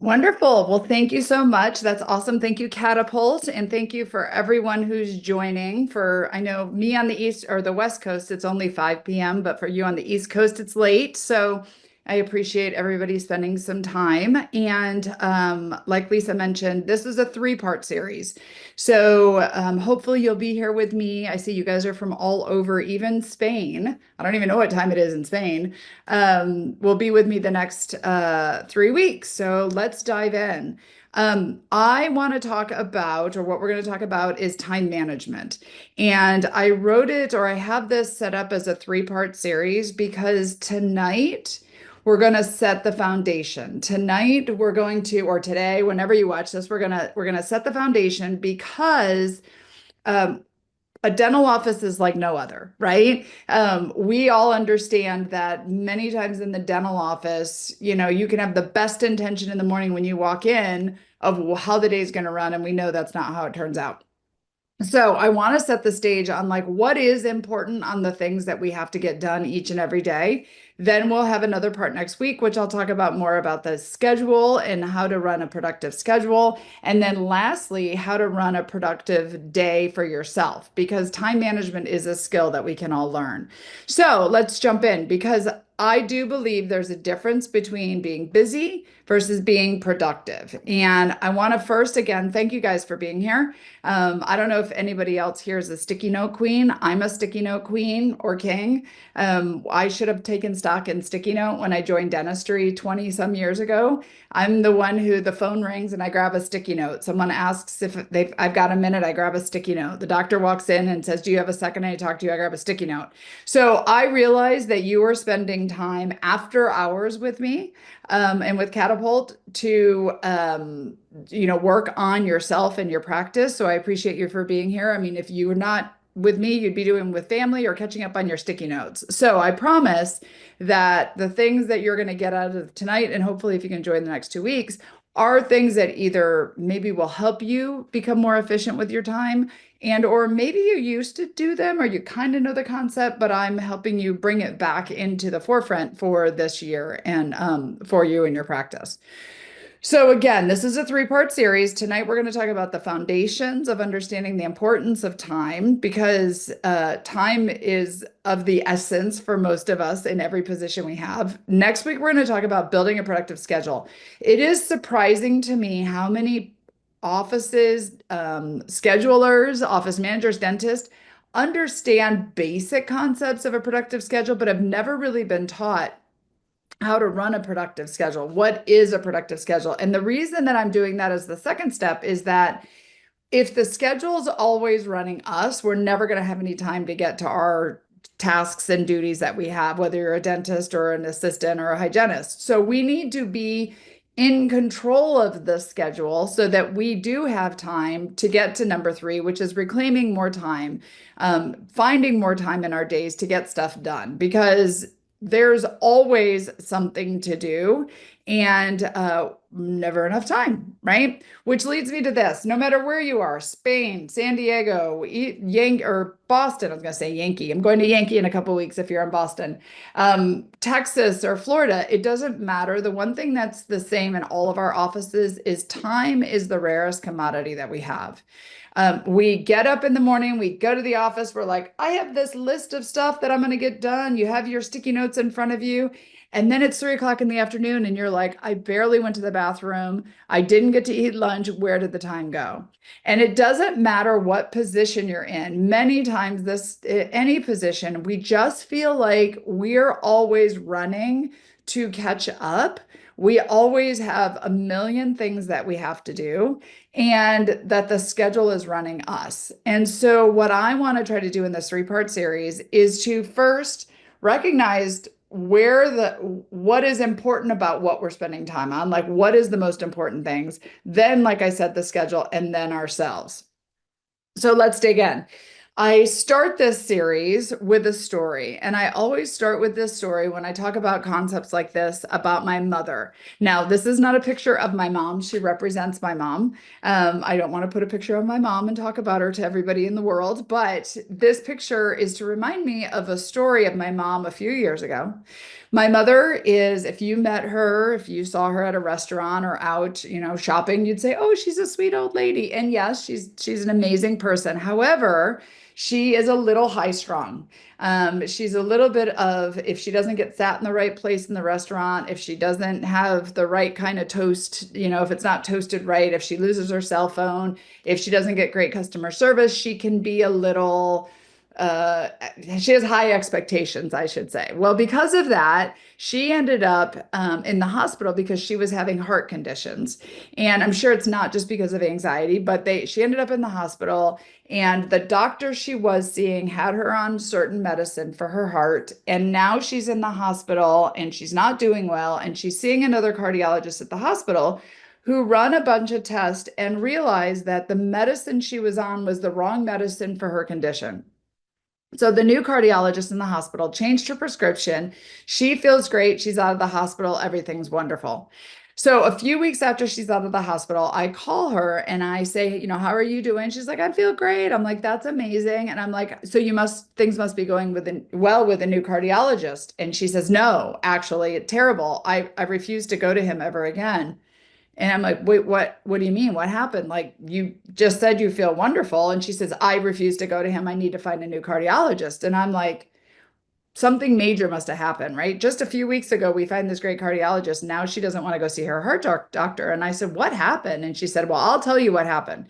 Wonderful. Well, thank you so much. That's awesome. Thank you, Catapult. And thank you for everyone who's joining. I know me on the East or the West Coast, it's only 5 p.m., but for you on the East Coast, it's late. So I appreciate everybody spending some time. And like Lisa mentioned, this is a three-part series. So hopefully you'll be here with me. I see you guys are from all over, even Spain. I don't even know what time it is in Spain. Will be with me the next 3 weeks. So let's dive in. I want to talk about, or what we're going to talk about is time management. And I wrote it, or I have this set up as a three-part series because tonight we're going to set the foundation. Tonight we're going to, or today, whenever you watch this, we're gonna set the foundation because um, a dental office is like no other, right? We all understand that many times in the dental office, you can have the best intention in the morning when you walk in of how the day is going to run, and we know that's not how it turns out. So I want to set the stage on like what is important on the things that we have to get done each and every day. Then we'll have another part next week, which I'll talk about more about the schedule and how to run a productive schedule. And then lastly, how to run a productive day for yourself, because time management is a skill that we can all learn. So let's jump in because I do believe there's a difference between being busy versus being productive. And I want to first, again, thank you guys for being here. I don't know if anybody else here is a sticky note queen. I'm a sticky note queen or king. I should have taken stock in sticky note when I joined dentistry 20 some years ago. I'm the one who the phone rings and I grab a sticky note. Someone asks if I've got a minute, I grab a sticky note. The doctor walks in and says, "Do you have a second I talk to you?" I grab a sticky note. So I realized that you are spending time after hours with me and with Catapult to work on yourself and your practice. So I appreciate you for being here. I mean, if you were not with me, you'd be doing with family or catching up on your sticky notes. So I promise that the things that you're going to get out of tonight, and hopefully if you can join the next 2 weeks, are things that either maybe will help you become more efficient with your time, and or maybe you used to do them or you kind of know the concept, but I'm helping you bring it back into the forefront for this year and for you and your practice. So again, this is a three-part series. Tonight, we're going to talk about the foundations of understanding the importance of time because time is of the essence for most of us in every position we have. Next week, we're going to talk about building a productive schedule. It is surprising to me how many offices, schedulers, office managers, dentists understand basic concepts of a productive schedule, but have never really been taught how to run a productive schedule. What is a productive schedule? And the reason that I'm doing that as the second step is that if the schedule is always running us, we're never going to have any time to get to our tasks and duties that we have, whether you're a dentist or an assistant or a hygienist. So we need to be in control of the schedule so that we do have time to get to number three, which is reclaiming more time, finding more time in our days to get stuff done because there's always something to do and never enough time, right? Which leads me to this. No matter where you are, Spain, San Diego, or Boston, I was going to say Yankee. I'm going to Yankee in a couple of weeks if you're in Boston. Texas or Florida, it doesn't matter. The one thing that's the same in all of our offices is time is the rarest commodity that we have. We get up in the morning, we go to the office, we're like, I have this list of stuff that I'm going to get done. You have your sticky notes in front of you. And then it's 3 o'clock in the afternoon, and you're like, I barely went to the bathroom. I didn't get to eat lunch. Where did the time go? And it doesn't matter what position you're in. Many times, any position, we just feel like we're always running to catch up. We always have a million things that we have to do, and that the schedule is running us. And so, what I want to try to do in this three-part series is to first recognize what is important about what we're spending time on, like what is the most important things, then, like I said, the schedule, and then ourselves. So let's dig in. I start this series with a story, and I always start with this story when I talk about concepts like this about my mother. Now, this is not a picture of my mom. She represents my mom. I don't want to put a picture of my mom and talk about her to everybody in the world, but this picture is to remind me of a story of my mom a few years ago My mother is, if you met her, if you saw her at a restaurant or out, shopping, you'd say, "Oh, she's a sweet old lady." And yes, she's an amazing person. However, she is a little high strung. She's a little bit of, if she doesn't get sat in the right place in the restaurant, if she doesn't have the right kind of toast, if it's not toasted right, if she loses her cell phone, if she doesn't get great customer service, she can be a little uh she has high expectations, I should say. Well, because of that, she ended up in the hospital because she was having heart conditions. And I'm sure it's not just because of anxiety, but she ended up in the hospital, and the doctor she was seeing had her on certain medicine for her heart. And now she's in the hospital and she's not doing well. And she's seeing another cardiologist at the hospital who run a bunch of tests and realized that the medicine she was on was the wrong medicine for her condition. So the new cardiologist in the hospital changed her prescription. She feels great. She's out of the hospital. Everything's wonderful. So a few weeks after she's out of the hospital, I call her and I say, how are you doing? She's like, I feel great. I'm like, that's amazing. And I'm like, so things must be going well with a new cardiologist. And she says, no, actually, it's terrible. I refuse to go to him ever again. And I'm like, wait, what do you mean? What happened? Like, you just said you feel wonderful. And she says, I refuse to go to him. I need to find a new cardiologist. And I'm like, something major must have happened, right? Just a few weeks ago, we find this great cardiologist. Now she doesn't want to go see her heart doctor. And I said, what happened? And she said, well, I'll tell you what happened.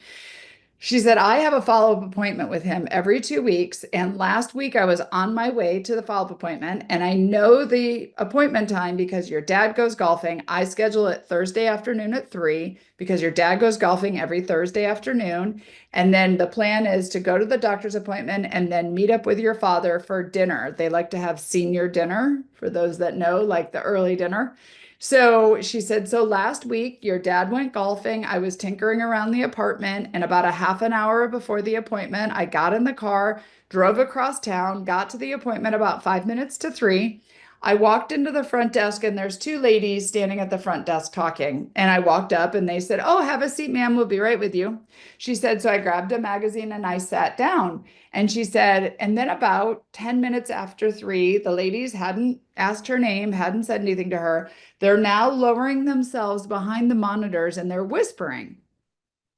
She said, I have a follow-up appointment with him every 2 weeks. And last week I was on my way to the follow-up appointment. And I know the appointment time because your dad goes golfing. I schedule it Thursday afternoon at 3 because your dad goes golfing every Thursday afternoon. And then the plan is to go to the doctor's appointment and then meet up with your father for dinner. They like to have senior dinner, for those that know, like the early dinner. So she said, so last week your dad went golfing. I was tinkering around the apartment, and about a half an hour before the appointment, I got in the car, drove across town, got to the appointment about 5 minutes to 3. I walked into the front desk and there's two ladies standing at the front desk talking. And I walked up and they said, "Oh, have a seat, ma'am. We'll be right with you." She said, so I grabbed a magazine and I sat down. And she said, and then about 10 minutes after 3, the ladies hadn't asked her name, hadn't said anything to her. They're now lowering themselves behind the monitors and they're whispering.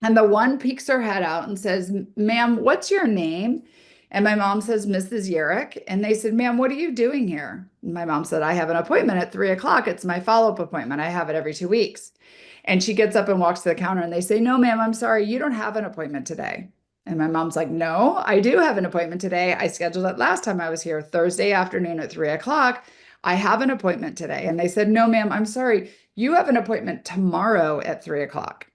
And the one peeks her head out and says, "Ma'am, what's your name?" And my mom says, "Mrs. Yerrick." And they said, "Ma'am, what are you doing here?" And my mom said, "I have an appointment at 3 o'clock. It's my follow-up appointment. I have it every 2 weeks." And she gets up and walks to the counter and they say, "No, ma'am, I'm sorry. You don't have an appointment today." And my mom's like, "No, I do have an appointment today. I scheduled it last time I was here, Thursday afternoon at 3 o'clock. I have an appointment today." And they said, "No, ma'am, I'm sorry. You have an appointment tomorrow at 3 o'clock."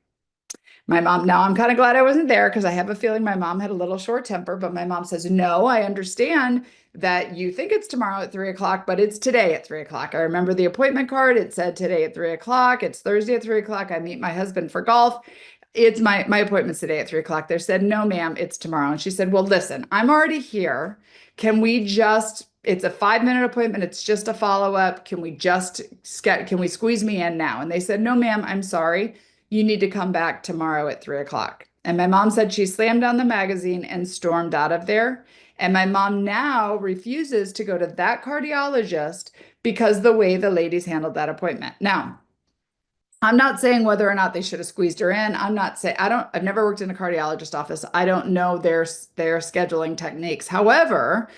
My mom, now I'm kind of glad I wasn't there because I have a feeling my mom had a little short temper, but my mom says, "No, I understand that you think it's tomorrow at 3 o'clock, but it's today at 3 o'clock. I remember the appointment card. It said today at 3 o'clock. It's Thursday at 3 o'clock. I meet my husband for golf. It's my appointment's today at 3 o'clock." They said, "No, ma'am, it's tomorrow." And she said, "Well, listen, I'm already here. Can we just, it's a 5 minute appointment. It's just a follow-up. Can we squeeze me in now?" And they said, "No, ma'am, I'm sorry. You need to come back tomorrow at 3 o'clock." And my mom said she slammed down the magazine and stormed out of there. And my mom now refuses to go to that cardiologist because the way the ladies handled that appointment. Now, I'm not saying whether or not they should have squeezed her in. I'm not saying, I've never worked in a cardiologist office. I don't know their scheduling techniques. However,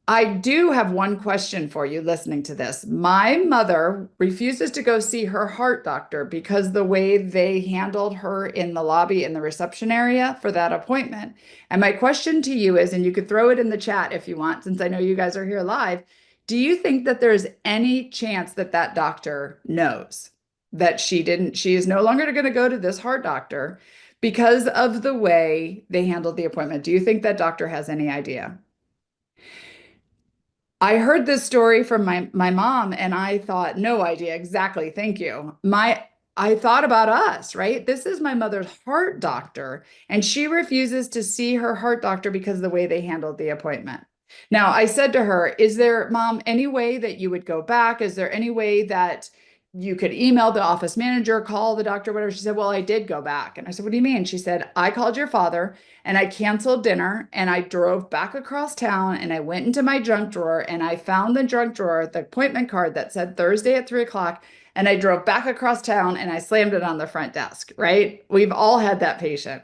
I do have one question for you listening to this. My mother refuses to go see her heart doctor because the way they handled her in the lobby in the reception area for that appointment. And my question to you is, and you could throw it in the chat if you want, since I know you guys are here live, do you think that there's any chance that that doctor knows that she is no longer going to go to this heart doctor because of the way they handled the appointment? Do you think that doctor has any idea? I heard this story from my mom and I thought, no idea. Exactly. Thank you. I thought about us, right? This is my mother's heart doctor, and she refuses to see her heart doctor because of the way they handled the appointment. Now, I said to her, "Is there, Mom, any way that you would go back? Is there any way that you could email the office manager, call the doctor, whatever. She said, well, I did go back. And I said, what do you mean? She said, I called your father and I canceled dinner and I drove back across town and I went into my junk drawer and I found the junk drawer, the appointment card that said Thursday at 3 o'clock. And I drove back across town and I slammed it on the front desk, right? We've all had that patient.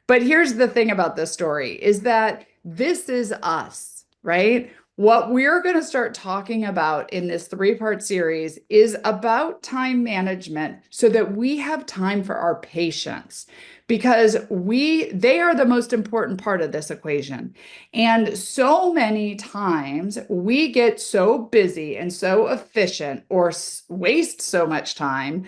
But here's the thing about this story is that this is us, right? What we're going to start talking about in this 3-part series is about time management so that we have time for our patients because they are the most important part of this equation. And so many times we get so busy and so efficient or waste so much time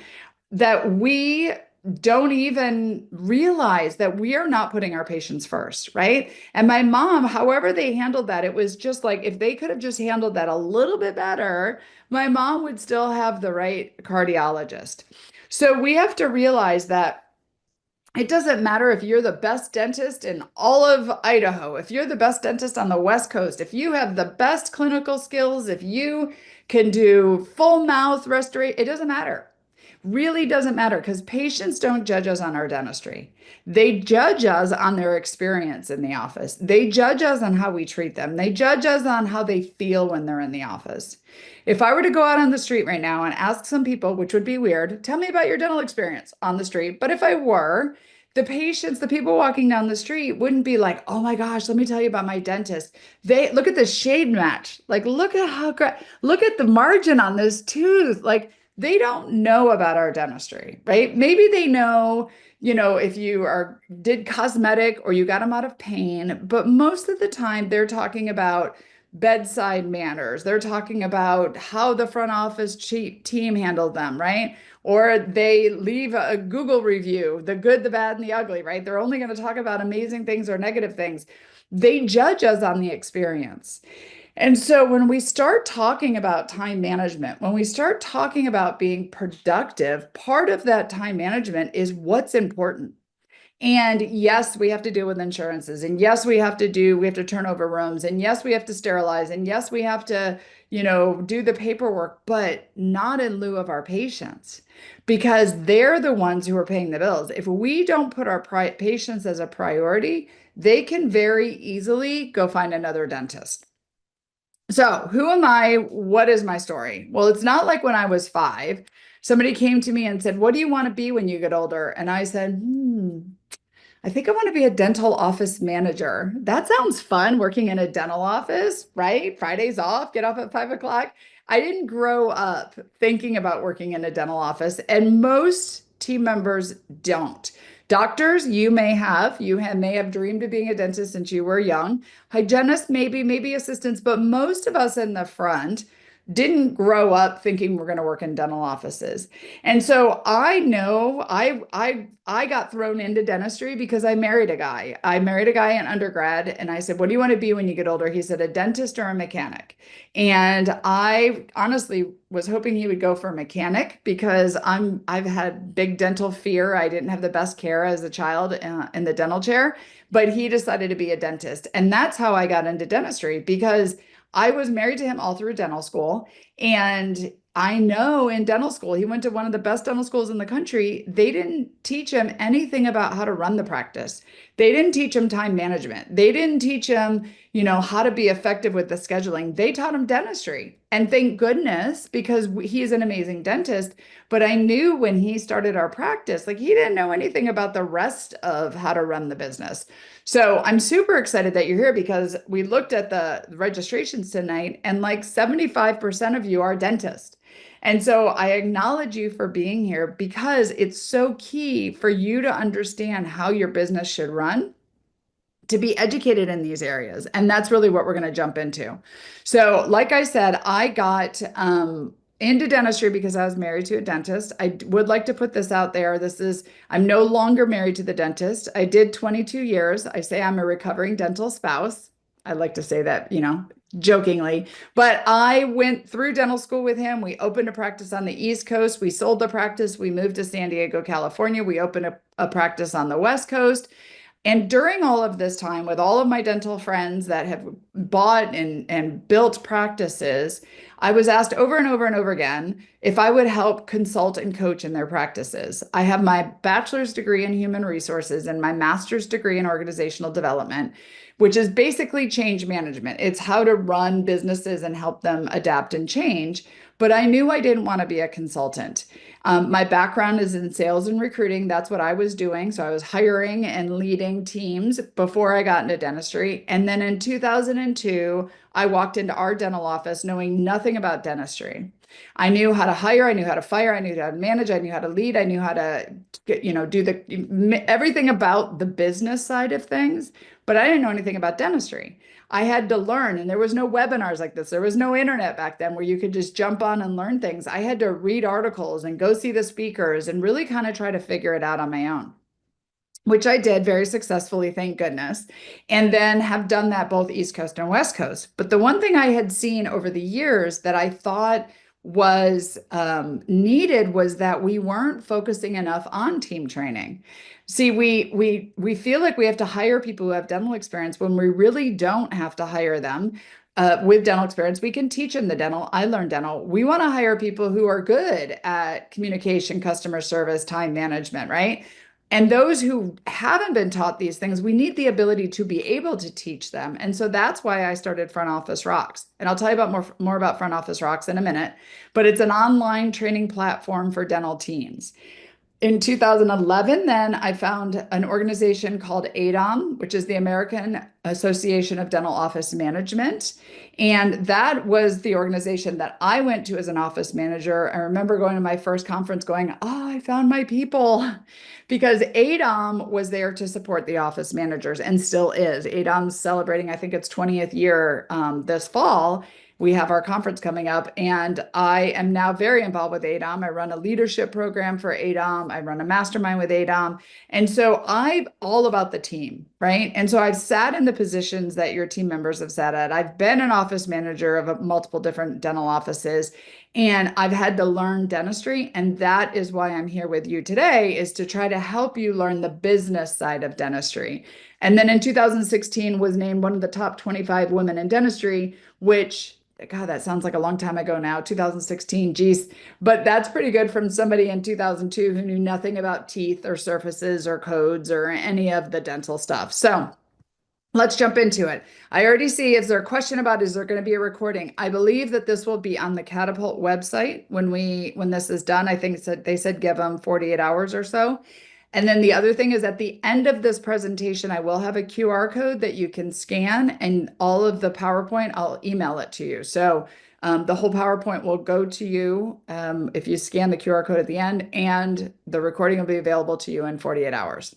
that we don't even realize that we are not putting our patients first, right? And my mom, however they handled that, it was just like if they could have just handled that a little bit better, my mom would still have the right cardiologist. So we have to realize that it doesn't matter if you're the best dentist in all of Idaho, if you're the best dentist on the West Coast, if you have the best clinical skills, if you can do full mouth restoration, it doesn't matter. Really doesn't matter because patients don't judge us on our dentistry. They judge us on their experience in the office. They judge us on how we treat them. They judge us on how they feel when they're in the office. If I were to go out on the street right now and ask some people, which would be weird, tell me about your dental experience on the street. But if I were, the patients, the people walking down the street wouldn't be like, oh my gosh, let me tell you about my dentist. They look at the shade match. Like, look at how great, look at the margin on this tooth. Like, they don't know about our dentistry, right? Maybe they know, if you did cosmetic or you got them out of pain, but most of the time they're talking about bedside manners. They're talking about how the front office team handled them, right? Or they leave a Google review, the good, the bad, and the ugly, right? They're only going to talk about amazing things or negative things. They judge us on the experience. And so when we start talking about time management, when we start talking about being productive, part of that time management is what's important. And yes, we have to deal with insurances. And yes, we have to turn over rooms. And yes, we have to sterilize. And yes, we have to, do the paperwork, but not in lieu of our patients because they're the ones who are paying the bills. If we don't put our patients as a priority, they can very easily go find another dentist. So, who am I? What is my story? Well, it's not like when I was 5, somebody came to me and said, what do you want to be when you get older? And I said, I think I want to be a dental office manager. That sounds fun, working in a dental office, right? Fridays off, get off at 5 o'clock. I didn't grow up thinking about working in a dental office, and most team members don't. Doctors, you may have dreamed of being a dentist since you were young. Hygienists, maybe assistants, but most of us in the front didn't grow up thinking we're going to work in dental offices. And so I know I got thrown into dentistry because I married a guy. I married a guy in undergrad and I said, "What do you want to be when you get older?" He said, "A dentist or a mechanic." And I honestly was hoping he would go for mechanic because I've had big dental fear. I didn't have the best care as a child in the dental chair, but he decided to be a dentist. And that's how I got into dentistry because I was married to him all through dental school. And I know in dental school, he went to one of the best dental schools in the country. They didn't teach him anything about how to run the practice. They didn't teach him time management. They didn't teach him, how to be effective with the scheduling. They taught him dentistry. And thank goodness, because he's an amazing dentist. But I knew when he started our practice, like he didn't know anything about the rest of how to run the business. So I'm super excited that you're here because we looked at the registrations tonight and like 75% of you are dentists. And so I acknowledge you for being here because it's so key for you to understand how your business should run, to be educated in these areas. And that's really what we're going to jump into. So like I said, I got into dentistry because I was married to a dentist. I would like to put this out there. I'm no longer married to the dentist. I did 22 years. I say I'm a recovering dental spouse. I like to say that, jokingly, but I went through dental school with him. We opened a practice on the East Coast. We sold the practice. We moved to San Diego, California. We opened a practice on the West Coast. And during all of this time, with all of my dental friends that have bought and built practices, I was asked over and over and over again if I would help consult and coach in their practices. I have my bachelor's degree in human resources and my master's degree in organizational development, which is basically change management. It's how to run businesses and help them adapt and change. But I knew I didn't want to be a consultant. My background is in sales and recruiting. That's what I was doing. So I was hiring and leading teams before I got into dentistry. And then in 2002, I walked into our dental office knowing nothing about dentistry. I knew how to hire, I knew how to fire, I knew how to manage, I knew how to lead, I knew how to do everything about the business side of things, but I didn't know anything about dentistry. I had to learn, and there was no webinars like this. There was no internet back then where you could just jump on and learn things. I had to read articles and go see the speakers and really kind of try to figure it out on my own, which I did very successfully, thank goodness, and then have done that both East Coast and West Coast. But the one thing I had seen over the years that I thought was needed was that we weren't focusing enough on team training. See, we feel like we have to hire people who have dental experience when we really don't have to hire them. With dental experience, we can teach them the dental. I learned dental. We want to hire people who are good at communication, customer service, time management, right? And those who haven't been taught these things, we need the ability to be able to teach them. And so that's why I started Front Office Rocks. And I'll tell you about more about Front Office Rocks in a minute, but it's an online training platform for dental teams. In 2011, then I found an organization called ADOM, which is the American Association of Dental Office Management. And that was the organization that I went to as an office manager. I remember going to my first conference going, oh, I found my people. Because ADOM was there to support the office managers and still is. ADOM's celebrating, I think it's 20th year this fall. We have our conference coming up, and I am now very involved with ADOM. I run a leadership program for ADOM. I run a mastermind with ADOM. And so I'm all about the team, right? And so I've sat in the positions that your team members have sat at. I've been an office manager of multiple different dental offices, and I've had to learn dentistry. And that is why I'm here with you today, is to try to help you learn the business side of dentistry. And then in 2016 was named one of the top 25 women in dentistry, which God, that sounds like a long time ago now, 2016, geez. But that's pretty good from somebody in 2002 who knew nothing about teeth or surfaces or codes or any of the dental stuff. So let's jump into it. I already see, is there a question about, is there going to be a recording? I believe that this will be on the Catapult website when this is done. I think they said give them 48 hours or so. And then the other thing is at the end of this presentation, I will have a QR code that you can scan, and all of the PowerPoint, I'll email it to you. So the whole PowerPoint will go to you if you scan the QR code at the end, and the recording will be available to you in 48 hours.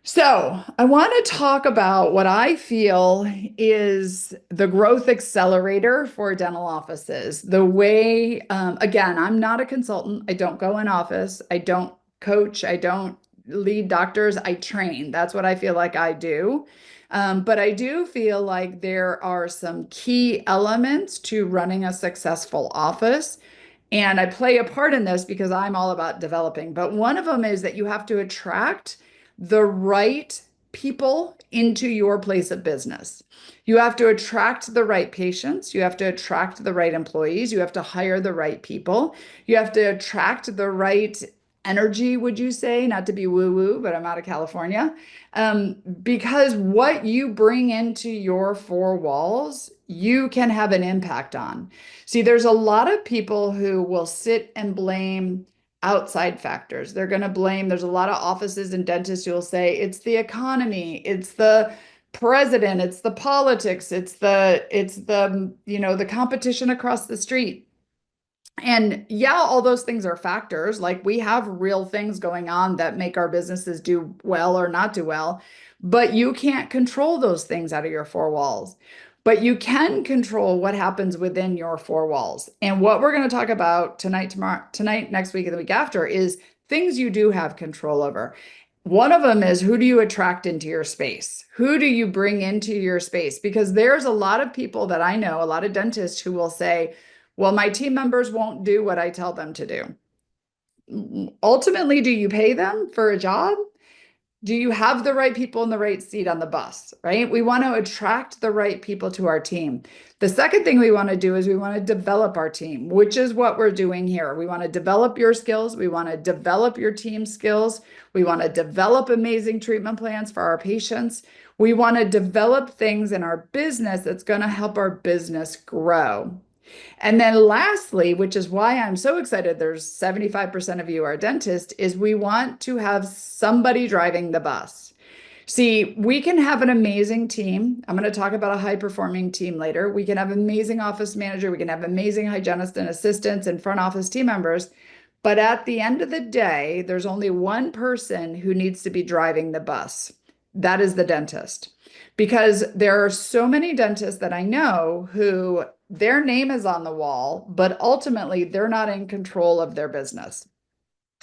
So I want to talk about what I feel is the growth accelerator for dental offices. The way, again, I'm not a consultant. I don't go in office. I don't coach. I don't lead doctors. I train. That's what I feel like I do. But I do feel like there are some key elements to running a successful office. And I play a part in this because I'm all about developing. But one of them is that you have to attract the right people into your place of business. You have to attract the right patients. You have to attract the right employees. You have to hire the right people. You have to attract the right energy, would you say? Not to be woo-woo, but I'm out of California. Because what you bring into your four walls, you can have an impact on. See, there's a lot of people who will sit and blame outside factors. They're going to blame, there's a lot of offices and dentists who will say it's the economy, it's the president, it's the politics, it's the competition across the street. And yeah, all those things are factors. Like we have real things going on that make our businesses do well or not do well, but you can't control those things out of your four walls. But you can control what happens within your four walls. And what we're going to talk about tonight, tomorrow, tonight, next week, and the week after is things you do have control over. One of them is, who do you attract into your space? Who do you bring into your space? Because there's a lot of people that I know, a lot of dentists who will say, well, my team members won't do what I tell them to do. Ultimately, do you pay them for a job? Do you have the right people in the right seat on the bus, right? We want to attract the right people to our team. The second thing we want to do is we want to develop our team, which is what we're doing here. We want to develop your skills. We want to develop your team skills. We want to develop amazing treatment plans for our patients. We want to develop things in our business that's going to help our business grow. And then lastly, which is why I'm so excited, there's 75% of you are dentists, is we want to have somebody driving the bus. See, we can have an amazing team. I'm going to talk about a high performing team later. We can have amazing office manager. We can have amazing hygienists and assistants and front office team members. But at the end of the day, there's only one person who needs to be driving the bus. That is the dentist. Because there are so many dentists that I know who their name is on the wall, but ultimately they're not in control of their business.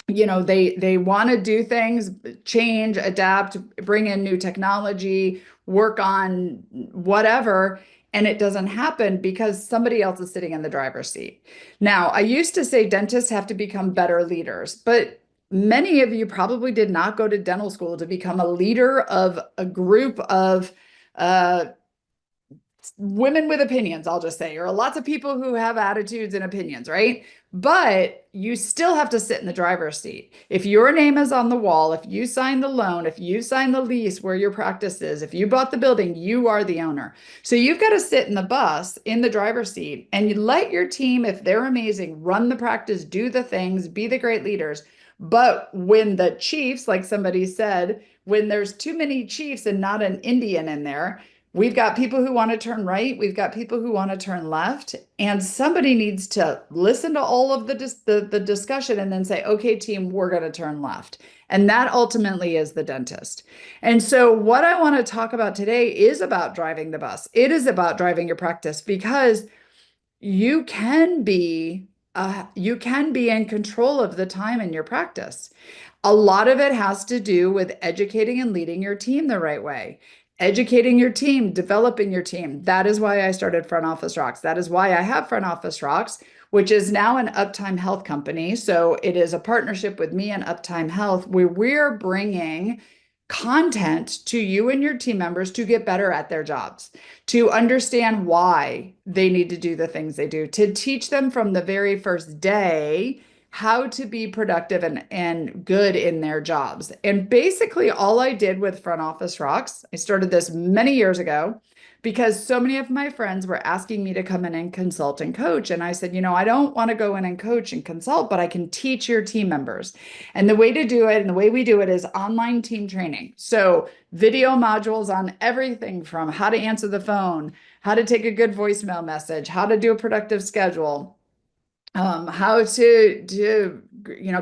You know, they want to do things, change, adapt, bring in new technology, work on whatever, and it doesn't happen because somebody else is sitting in the driver's seat. Now, I used to say dentists have to become better leaders, but many of you probably did not go to dental school to become a leader of a group of uh, women with opinions, I'll just say, or lots of people who have attitudes and opinions, right? But you still have to sit in the driver's seat. If your name is on the wall, if you sign the loan, if you sign the lease where your practice is, if you bought the building, you are the owner. So you've got to sit in the bus, in the driver's seat, and you let your team, if they're amazing, run the practice, do the things, be the great leaders. But when the chiefs, like somebody said, when there's too many chiefs and not an Indian in there, we've got people who want to turn right. We've got people who want to turn left. And somebody needs to listen to all of the discussion and then say, okay, team, we're going to turn left. And that ultimately is the dentist. And so what I want to talk about today is about driving the bus. It is about driving your practice because you can be in control of the time in your practice. A lot of it has to do with educating and leading your team the right way. Educating your team, developing your team. That is why I started Front Office Rocks. That is why I have Front Office Rocks, which is now an Uptime Health company. So it is a partnership with me and Uptime Health where we're bringing content to you and your team members to get better at their jobs, to understand why they need to do the things they do, to teach them from the very first day how to be productive and good in their jobs. And basically all I did with Front Office Rocks, I started this many years ago because so many of my friends were asking me to come in and consult and coach. And I said, you know, I don't want to go in and coach and consult, but I can teach your team members. And the way to do it and the way we do it is online team training. So video modules on everything from how to answer the phone, how to take a good voicemail message, how to do a productive schedule, how to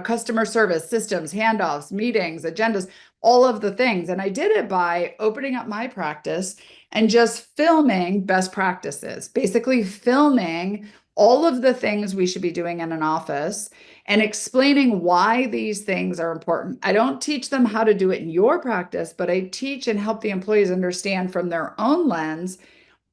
customer service systems, handoffs, meetings, agendas, all of the things. And I did it by opening up my practice and just filming best practices, basically filming all of the things we should be doing in an office and explaining why these things are important. I don't teach them how to do it in your practice, but I teach and help the employees understand from their own lens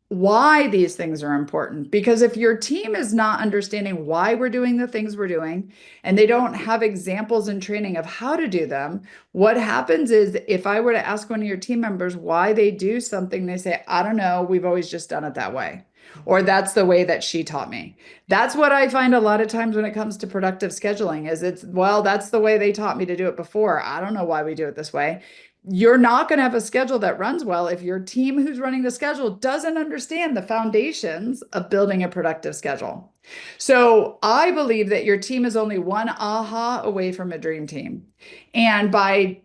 why these things are important. Because if your team is not understanding why we're doing the things we're doing, and they don't have examples and training of how to do them, what happens is if I were to ask one of your team members why they do something, they say, I don't know, we've always just done it that way. Or that's the way that she taught me. That's what I find a lot of times when it comes to productive scheduling is well, that's the way they taught me to do it before. I don't know why we do it this way. You're not going to have a schedule that runs well if your team who's running the schedule doesn't understand the foundations of building a productive schedule. So I believe that your team is only one aha away from a dream team. And by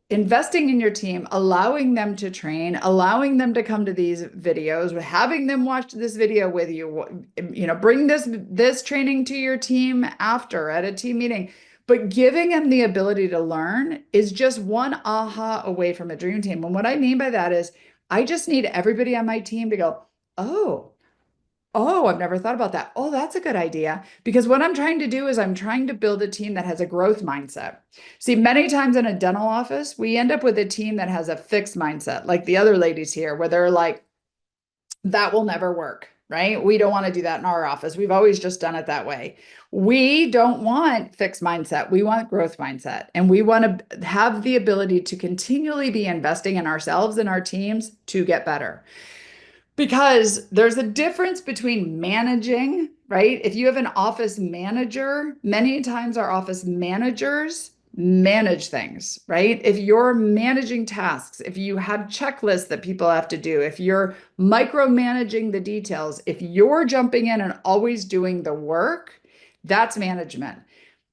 investing in your team, allowing them to train, allowing them to come to these videos, having them watch this video with you, bring this training to your team after at a team meeting. But giving them the ability to learn is just one aha away from a dream team. And what I mean by that is I just need everybody on my team to go, oh, I've never thought about that. Oh, that's a good idea. Because what I'm trying to do is I'm trying to build a team that has a growth mindset. See, many times in a dental office, we end up with a team that has a fixed mindset, like the other ladies here, where they're like, that will never work. right? We don't want to do that in our office. We've always just done it that way. We don't want fixed mindset. We want growth mindset. And we want to have the ability to continually be investing in ourselves and our teams to get better. Because there's a difference between managing, right? If you have an office manager, many times our office managers manage things, right? If you're managing tasks, if you have checklists that people have to do, if you're micromanaging the details, if you're jumping in and always doing the work, that's management.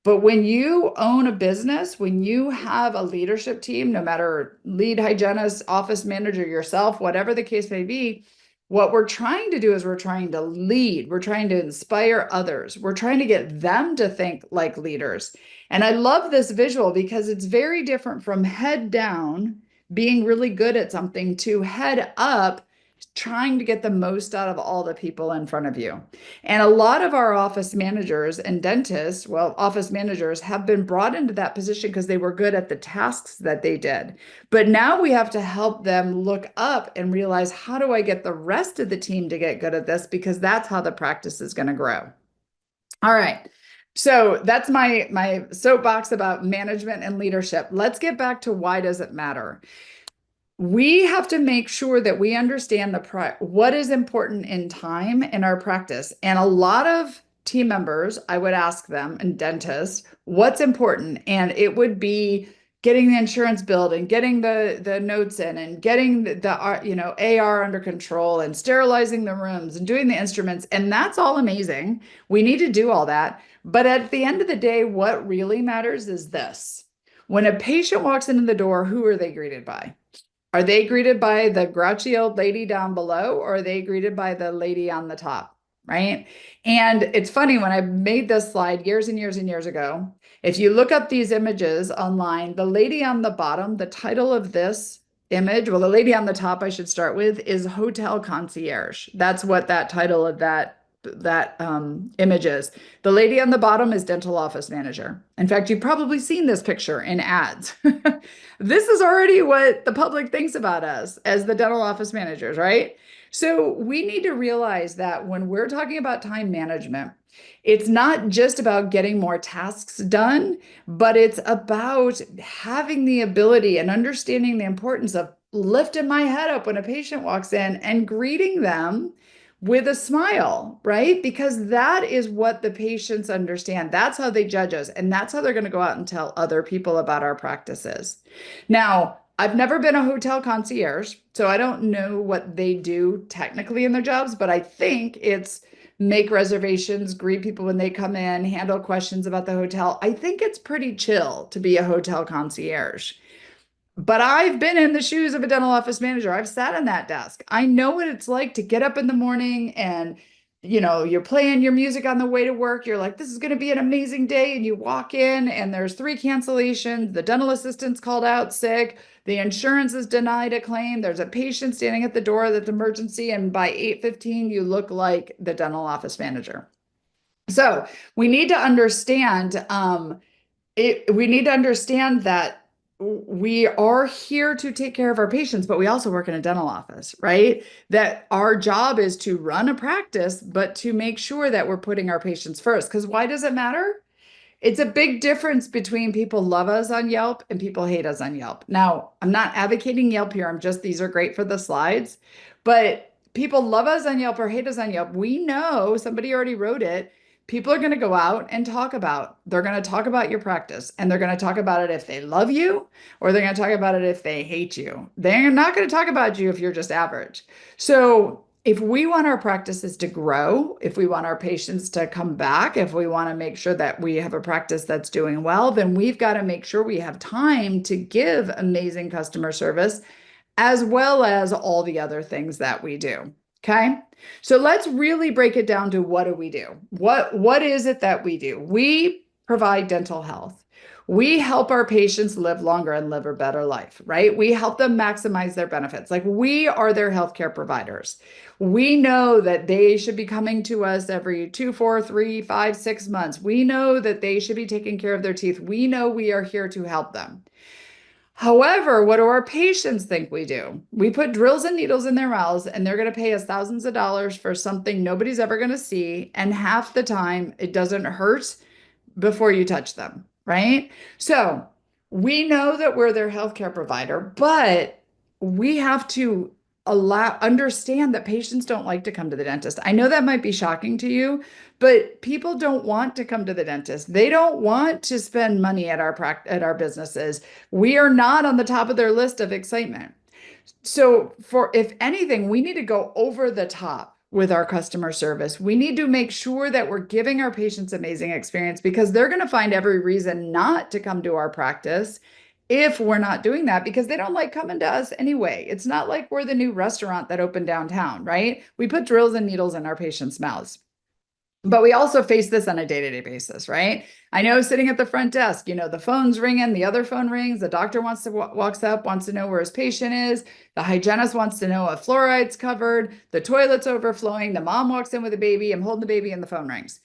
But when you own a business, when you have a leadership team, no matter lead hygienist, office manager, yourself, whatever the case may be, what we're trying to do is we're trying to lead. We're trying to inspire others. We're trying to get them to think like leaders. And I love this visual because it's very different from head down, being really good at something, to head up, trying to get the most out of all the people in front of you. And a lot of our office managers and dentists, well, office managers have been brought into that position because they were good at the tasks that they did. But now we have to help them look up and realize, how do I get the rest of the team to get good at this? Because that's how the practice is going to grow. All right. So that's my soapbox about management and leadership. Let's get back to why does it matter? We have to make sure that we understand what is important in time in our practice. And a lot of team members, I would ask them, and dentists, what's important? And it would be getting the insurance billed and getting the notes in and getting the AR under control and sterilizing the rooms and doing the instruments. And that's all amazing. We need to do all that. But at the end of the day, what really matters is this. When a patient walks into the door, who are they greeted by? Are they greeted by the grouchy old lady down below, or are they greeted by the lady on the top? Right. And it's funny, when I made this slide years and years and years ago, if you look up these images online, the lady on the bottom, the title of this image, well, the lady on the top I should start with, is hotel concierge. That's what that title of that image is. The lady on the bottom is dental office manager. In fact, you've probably seen this picture in ads. This is already what the public thinks about us as the dental office managers, right? So we need to realize that when we're talking about time management, it's not just about getting more tasks done, but it's about having the ability and understanding the importance of lifting my head up when a patient walks in and greeting them with a smile, right? Because that is what the patients understand. That's how they judge us. And that's how they're going to go out and tell other people about our practices. Now, I've never been a hotel concierge, so I don't know what they do technically in their jobs, but I think it's make reservations, greet people when they come in, handle questions about the hotel. I think it's pretty chill to be a hotel concierge. But I've been in the shoes of a dental office manager. I've sat in that desk. I know what it's like to get up in the morning and, you're playing your music on the way to work. You're like, this is going to be an amazing day. And you walk in and there's 3 cancellations. The dental assistant's called out sick. The insurance is denied a claim. There's a patient standing at the door that's emergency. And by 8:15, you look like the dental office manager. So we need to understand, we need to understand that we are here to take care of our patients, but we also work in a dental office, right? That our job is to run a practice, but to make sure that we're putting our patients first. Because why does it matter? It's a big difference between people love us on Yelp and people hate us on Yelp. Now, I'm not advocating Yelp here. These are great for the slides, but people love us on Yelp or hate us on Yelp. We know, somebody already wrote it. People are going to go out and they're going to talk about your practice, and they're going to talk about it if they love you, or they're going to talk about it if they hate you. They're not going to talk about you if you're just average. So if we want our practices to grow, if we want our patients to come back, if we want to make sure that we have a practice that's doing well, then we've got to make sure we have time to give amazing customer service, as well as all the other things that we do. Okay. So let's really break it down to, what do we do? What is it that we do? We provide dental health. We help our patients live longer and live a better life, right? We help them maximize their benefits. Like, we are their healthcare providers. We know that they should be coming to us every 2, 4, 3, 5, 6 months. We know that they should be taking care of their teeth. We know we are here to help them. However, what do our patients think we do? We put drills and needles in their mouths and they're going to pay us thousands of dollars for something nobody's ever going to see. And half the time it doesn't hurt before you touch them, right? So we know that we're their healthcare provider, but we have to understand that patients don't like to come to the dentist. I know that might be shocking to you, but people don't want to come to the dentist. They don't want to spend money at our businesses. We are not on the top of their list of excitement. So for if anything, we need to go over the top with our customer service. We need to make sure that we're giving our patients amazing experience because they're going to find every reason not to come to our practice if we're not doing that because they don't like coming to us anyway. It's not like we're the new restaurant that opened downtown, right? We put drills and needles in our patients' mouths. But we also face this on a day-to-day basis, right? I know sitting at the front desk, the phone's ringing, the other phone rings, the doctor walks up, wants to know where his patient is, the hygienist wants to know if fluoride's covered, the toilet's overflowing, the mom walks in with a baby, I'm holding the baby and the phone rings.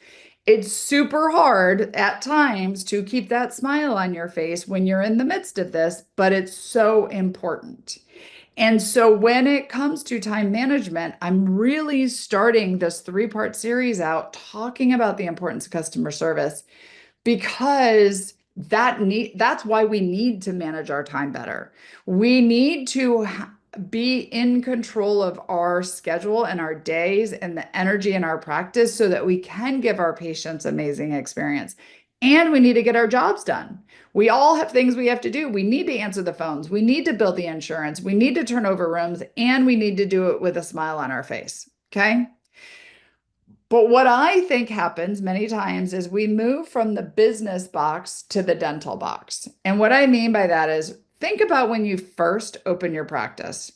It's super hard at times to keep that smile on your face when you're in the midst of this, but it's so important. And so when it comes to time management, I'm really starting this 3-part series out talking about the importance of customer service because that's why we need to manage our time better. We need to be in control of our schedule and our days and the energy in our practice so that we can give our patients amazing experience. And we need to get our jobs done. We all have things we have to do. We need to answer the phones. We need to bill the insurance. We need to turn over rooms, and we need to do it with a smile on our face. Okay. But what I think happens many times is we move from the business box to the dental box. And what I mean by that is think about when you first open your practice.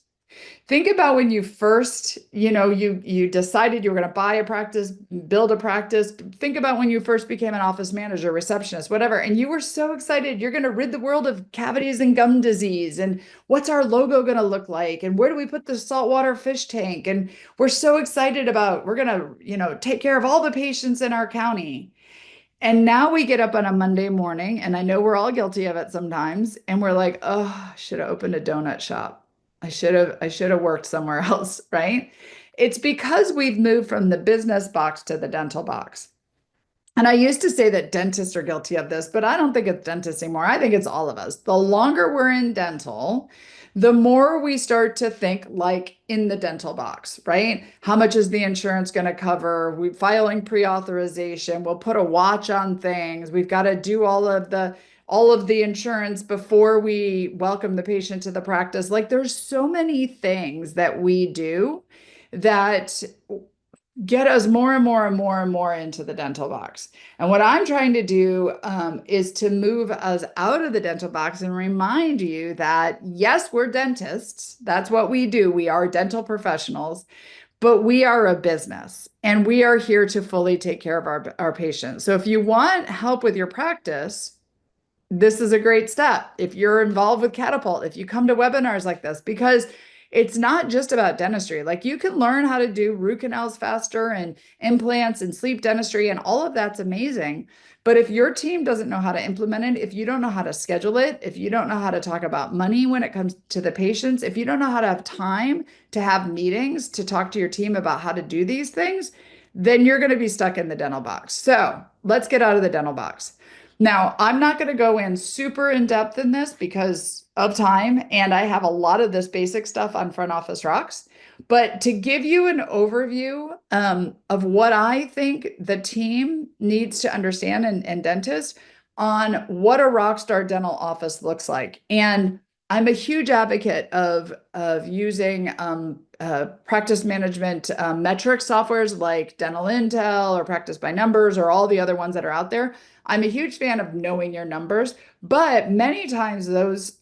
Think about when you first, you decided you were going to buy a practice, build a practice. Think about when you first became an office manager, receptionist, whatever, and you were so excited. You're going to rid the world of cavities and gum disease. And what's our logo going to look like? And where do we put the saltwater fish tank? And we're so excited about, we're going to, take care of all the patients in our county. And now we get up on a Monday morning, and I know we're all guilty of it sometimes, and we're like, oh, I should have opened a donut shop. I should have worked somewhere else, right? It's because we've moved from the business box to the dental box. And I used to say that dentists are guilty of this, but I don't think it's dentists anymore. I think it's all of us. The longer we're in dental, the more we start to think like in the dental box, right? How much is the insurance going to cover? We're filing pre-authorization. We'll put a watch on things. We've got to do all of the insurance before we welcome the patient to the practice. Like there's so many things that we do that get us more and more and more and more into the dental box. And what I'm trying to do is to move us out of the dental box and remind you that, yes, we're dentists. That's what we do. We are dental professionals, but we are a business and we are here to fully take care of our patients. So if you want help with your practice, this is a great step. If you're involved with Catapult, if you come to webinars like this, because it's not just about dentistry. Like you can learn how to do root canals faster and implants and sleep dentistry, and all of that's amazing. But if your team doesn't know how to implement it, if you don't know how to schedule it, if you don't know how to talk about money when it comes to the patients, if you don't know how to have time to have meetings to talk to your team about how to do these things, then you're going to be stuck in the dental box. So let's get out of the dental box. Now, I'm not going to go in super in depth in this because of time, and I have a lot of this basic stuff on Front Office Rocks. But to give you an overview of what I think the team needs to understand and dentists on what a rockstar dental office looks like. And I'm a huge advocate of using practice management metric softwares like Dental Intel or Practice by Numbers or all the other ones that are out there. I'm a huge fan of knowing your numbers, but many times those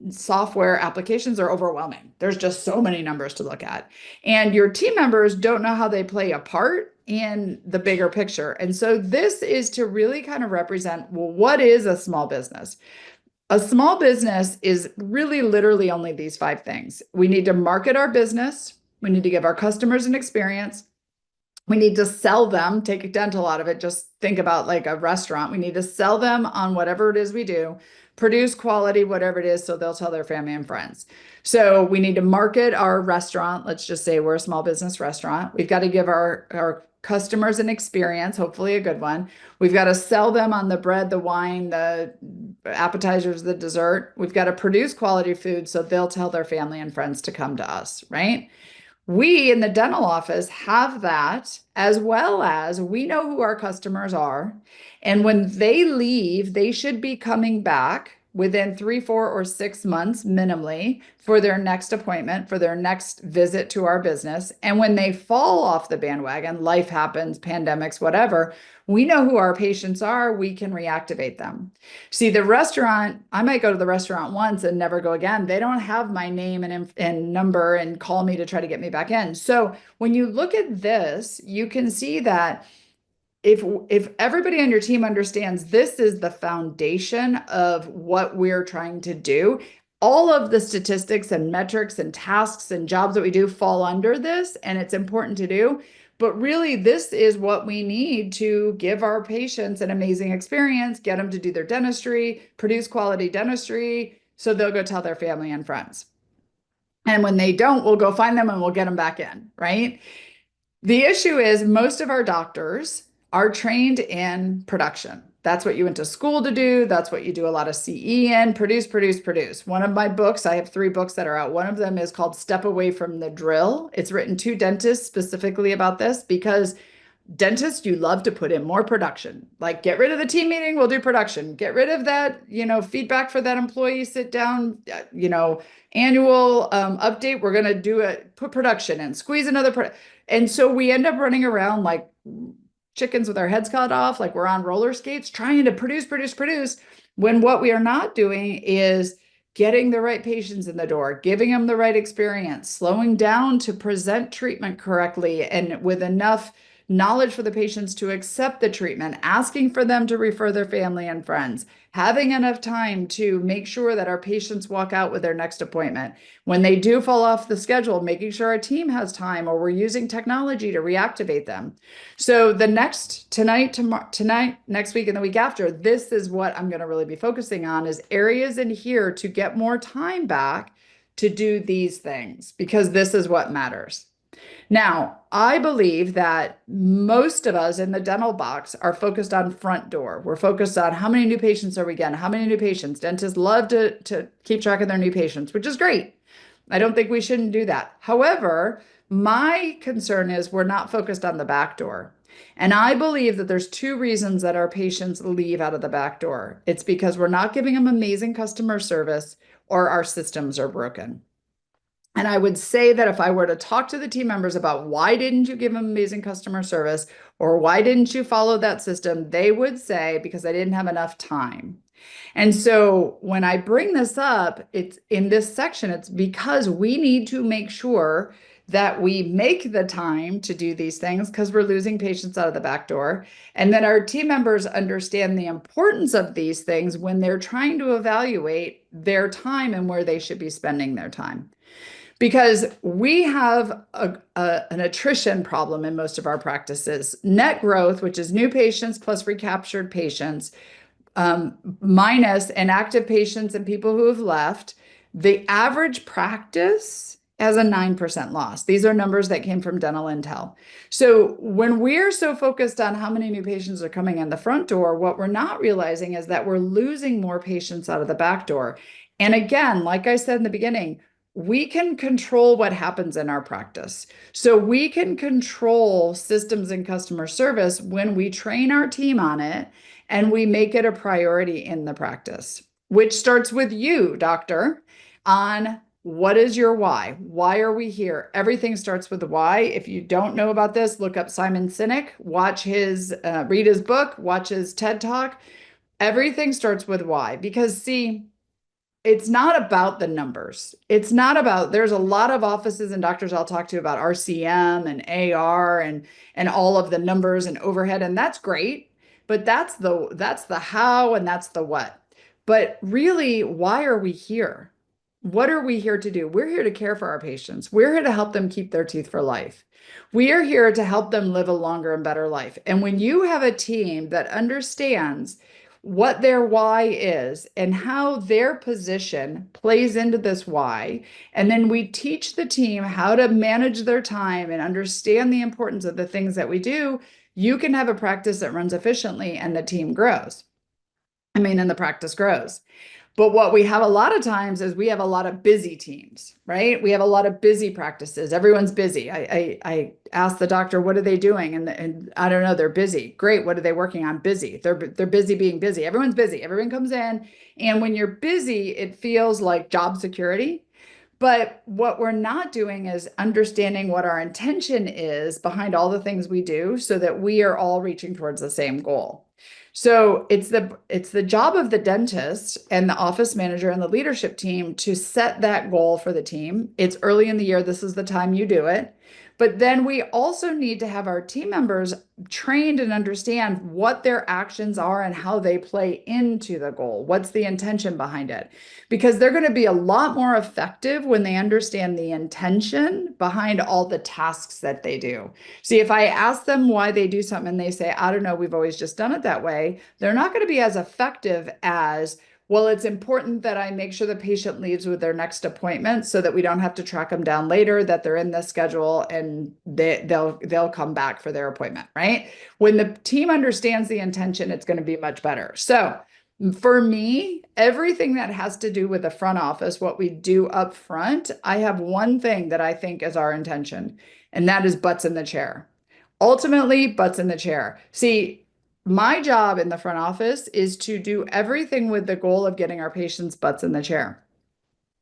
software applications are overwhelming. There's just so many numbers to look at. And your team members don't know how they play a part in the bigger picture. And so this is to really kind of represent, well, what is a small business? A small business is really literally only these 5 things. We need to market our business. We need to give our customers an experience. We need to sell them, take dental out of it. Just think about like a restaurant. We need to sell them on whatever it is we do, produce quality, whatever it is, so they'll tell their family and friends. So we need to market our restaurant. Let's just say we're a small business restaurant. We've got to give our customers an experience, hopefully a good one. We've got to sell them on the bread, the wine, the appetizers, the dessert. We've got to produce quality food so they'll tell their family and friends to come to us, right? We in the dental office have that, as well as we know who our customers are. And when they leave, they should be coming back within 3, 4, or 6 months minimally for their next appointment, for their next visit to our business. And when they fall off the bandwagon, life happens, pandemics, whatever, we know who our patients are, we can reactivate them. See, the restaurant, I might go to the restaurant once and never go again. They don't have my name and number and call me to try to get me back in. So when you look at this, you can see that if everybody on your team understands this is the foundation of what we're trying to do, all of the statistics and metrics and tasks and jobs that we do fall under this, and it's important to do. But really, this is what we need to give our patients an amazing experience, get them to do their dentistry, produce quality dentistry, so they'll go tell their family and friends. And when they don't, we'll go find them and we'll get them back in, right? The issue is most of our doctors are trained in production. That's what you went to school to do. That's what you do a lot of CE in, produce, produce, produce. One of my books, I have 3 books that are out. One of them is called Step Away from the Drill. It's written to dentists specifically about this because dentists, you love to put in more production. Like get rid of the team meeting, we'll do production. Get rid of that, feedback for that employee sit down, annual update. We're going to do it, put production in, squeeze another. And so we end up running around like chickens with our heads cut off, like we're on roller skates trying to produce, when what we are not doing is getting the right patients in the door, giving them the right experience, slowing down to present treatment correctly and with enough knowledge for the patients to accept the treatment, asking for them to refer their family and friends, having enough time to make sure that our patients walk out with their next appointment. When they do fall off the schedule, making sure our team has time or we're using technology to reactivate them. So tonight, next week, and the week after, this is what I'm going to really be focusing on is areas in here to get more time back to do these things, because this is what matters. Now, I believe that most of us in the dental box are focused on front door. We're focused on how many new patients are we getting? How many new patients? Dentists love to keep track of their new patients, which is great. I don't think we shouldn't do that. However, my concern is we're not focused on the back door. And I believe that there's 2 reasons that our patients leave out of the back door. It's because we're not giving them amazing customer service or our systems are broken. And I would say that if I were to talk to the team members about why didn't you give them amazing customer service or why didn't you follow that system, they would say because I didn't have enough time. And so when I bring this up, it's in this section, it's because we need to make sure that we make the time to do these things because we're losing patients out of the back door. And that our team members understand the importance of these things when they're trying to evaluate their time and where they should be spending their time. Because we have an attrition problem in most of our practices. Net growth, which is new patients plus recaptured patients, minus inactive patients and people who have left, the average practice has a 9% loss. These are numbers that came from Dental Intel. So when we're so focused on how many new patients are coming in the front door, what we're not realizing is that we're losing more patients out of the back door. And again, like I said in the beginning, we can control what happens in our practice. So we can control systems and customer service when we train our team on it and we make it a priority in the practice, which starts with you, doctor, on what is your why? Why are we here? Everything starts with the why. If you don't know about this, look up Simon Sinek, read his book, watch his TED Talk. Everything starts with why, because see, it's not about the numbers. It's not about, there's a lot of offices and doctors I'll talk to about RCM and AR and all of the numbers and overhead, and that's great, but that's the how and that's the what. But really, why are we here? What are we here to do? We're here to care for our patients. We're here to help them keep their teeth for life. We are here to help them live a longer and better life. And when you have a team that understands what their why is and how their position plays into this why. And then we teach the team how to manage their time and understand the importance of the things that we do. You can have a practice that runs efficiently and the team grows. And the practice grows. But what we have a lot of times is we have a lot of busy teams, right? We have a lot of busy practices. Everyone's busy. I asked the doctor, what are they doing? And I don't know, they're busy. Great. What are they working on? Busy. They're busy being busy. Everyone's busy. Everyone comes in. And when you're busy, it feels like job security. But what we're not doing is understanding what our intention is behind all the things we do so that we are all reaching towards the same goal. So it's the job of the dentist and the office manager and the leadership team to set that goal for the team. It's early in the year. This is the time you do it. But then we also need to have our team members trained and understand what their actions are and how they play into the goal. What's the intention behind it? Because they're going to be a lot more effective when they understand the intention behind all the tasks that they do. See, if I ask them why they do something and they say, I don't know, we've always just done it that way, they're not going to be as effective as, well, it's important that I make sure the patient leaves with their next appointment so that we don't have to track them down later, that they're in the schedule and they'll come back for their appointment, right? When the team understands the intention, it's going to be much better. So for me, everything that has to do with the front office, what we do up front, I have one thing that I think is our intention, and that is butts in the chair. Ultimately, butts in the chair. See, my job in the front office is to do everything with the goal of getting our patients' butts in the chair.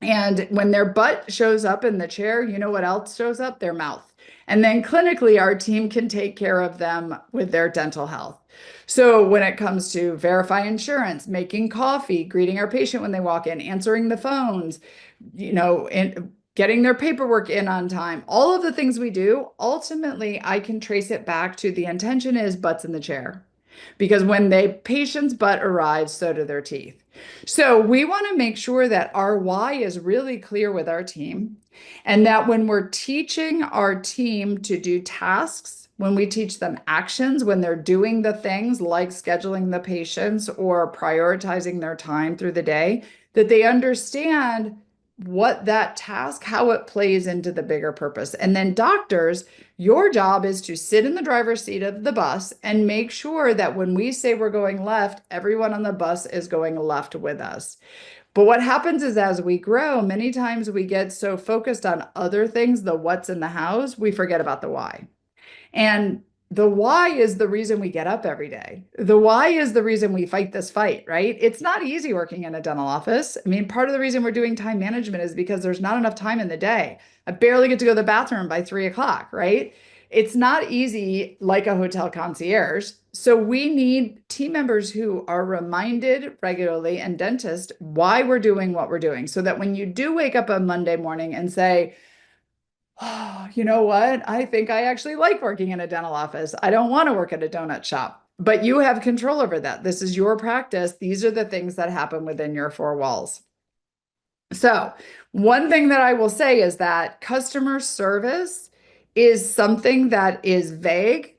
And when their butt shows up in the chair, you know what else shows up? Their mouth. And then clinically, our team can take care of them with their dental health. So when it comes to verify insurance, making coffee, greeting our patient when they walk in, answering the phones, and getting their paperwork in on time, all of the things we do, ultimately, I can trace it back to the intention is butts in the chair. Because when the patient's butt arrives, so do their teeth. So we want to make sure that our why is really clear with our team, and that when we're teaching our team to do tasks, when we teach them actions, when they're doing the things like scheduling the patients or prioritizing their time through the day, that they understand what that task, how it plays into the bigger purpose. And then doctors, your job is to sit in the driver's seat of the bus and make sure that when we say we're going left, everyone on the bus is going left with us. But what happens is as we grow, many times we get so focused on other things, the what's in the house, we forget about the why. And the why is the reason we get up every day. The why is the reason we fight this fight, right? It's not easy working in a dental office. Part of the reason we're doing time management is because there's not enough time in the day. I barely get to go to the bathroom by 3 o'clock, right? It's not easy like a hotel concierge. So we need team members who are reminded regularly, and dentists, why we're doing what we're doing. So that when you do wake up on Monday morning and say, oh, you know what? I think I actually like working in a dental office. I don't want to work at a donut shop, but you have control over that. This is your practice. These are the things that happen within your four walls. So, one thing that I will say is that customer service is something that is vague.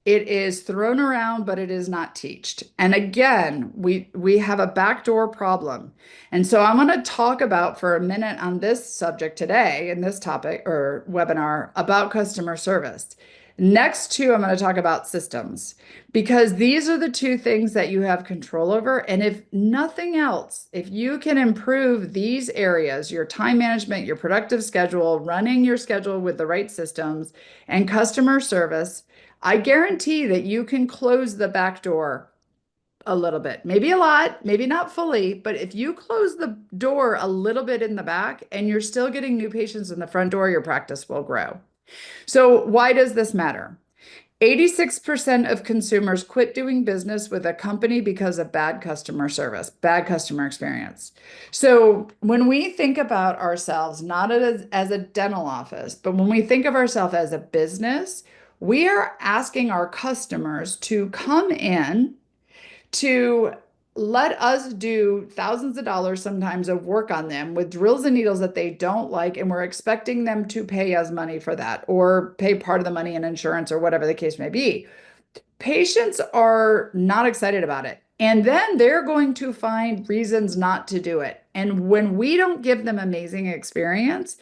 It is thrown around, but it is not taught. And again, we have a backdoor problem. And so I'm going to talk about for a minute on this subject today in this topic or webinar about customer service. Next to, I'm going to talk about systems because these are the two things that you have control over. And if nothing else, if you can improve these areas, your time management, your productive schedule, running your schedule with the right systems, and customer service, I guarantee that you can close the back door a little bit, maybe a lot, maybe not fully, but if you close the door a little bit in the back and you're still getting new patients in the front door, your practice will grow. So why does this matter? 86% of consumers quit doing business with a company because of bad customer service, bad customer experience. So when we think about ourselves, not as a dental office, but when we think of ourselves as a business, we are asking our customers to come in to let us do thousands of dollars sometimes of work on them with drills and needles that they don't like, and we're expecting them to pay us money for that or pay part of the money in insurance or whatever the case may be. Patients are not excited about it. And then they're going to find reasons not to do it. And when we don't give them amazing experience,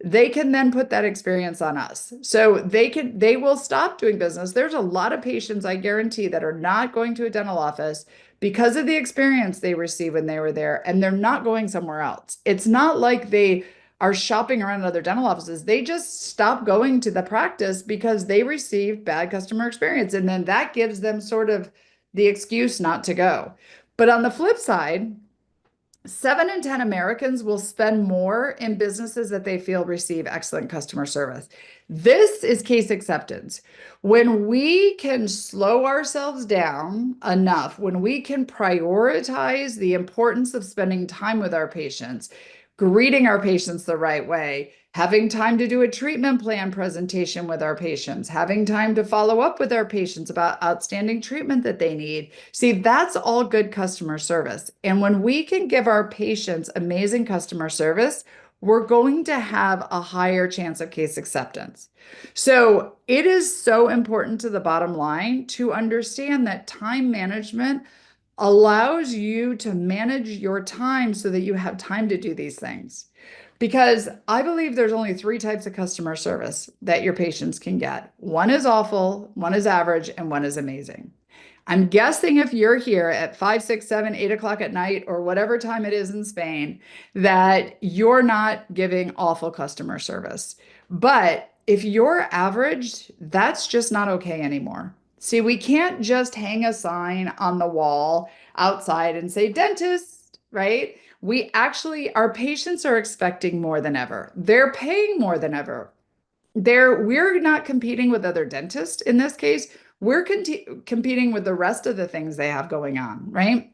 they can then put that experience on us. So they will stop doing business. There's a lot of patients, I guarantee, that are not going to a dental office because of the experience they received when they were there, and they're not going somewhere else. It's not like they are shopping around other dental offices. They just stop going to the practice because they received bad customer experience. And then that gives them sort of the excuse not to go. But on the flip side, 7 in 10 Americans will spend more in businesses that they feel receive excellent customer service. This is case acceptance. When we can slow ourselves down enough, when we can prioritize the importance of spending time with our patients, greeting our patients the right way, having time to do a treatment plan presentation with our patients, having time to follow up with our patients about outstanding treatment that they need. See, that's all good customer service. And when we can give our patients amazing customer service, we're going to have a higher chance of case acceptance. So it is so important to the bottom line to understand that time management allows you to manage your time so that you have time to do these things. Because I believe there's only three types of customer service that your patients can get. One is awful, one is average, and one is amazing. I'm guessing if you're here at 5, 6, 7, 8 o'clock at night, or whatever time it is in Spain, that you're not giving awful customer service. But if you're average, that's just not okay anymore. See, we can't just hang a sign on the wall outside and say dentist, right? Our patients are expecting more than ever. They're paying more than ever. We're not competing with other dentists in this case. We're competing with the rest of the things they have going on, right?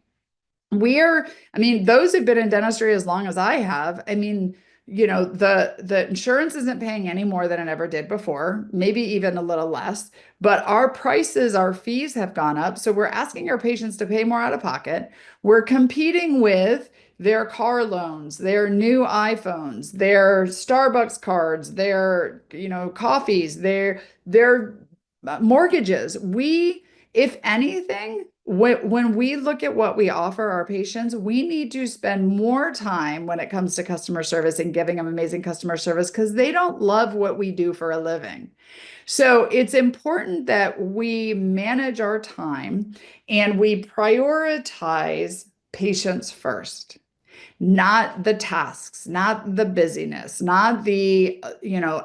I mean, those who've been in dentistry as long as I have, I mean, the insurance isn't paying any more than it ever did before, maybe even a little less, but our prices, our fees have gone up. So we're asking our patients to pay more out of pocket. We're competing with their car loans, their new iPhones, their Starbucks cards, their, coffees, their mortgages. If anything, when we look at what we offer our patients, we need to spend more time when it comes to customer service and giving them amazing customer service because they don't love what we do for a living. So it's important that we manage our time and we prioritize patients first, not the tasks, not the busyness, not the,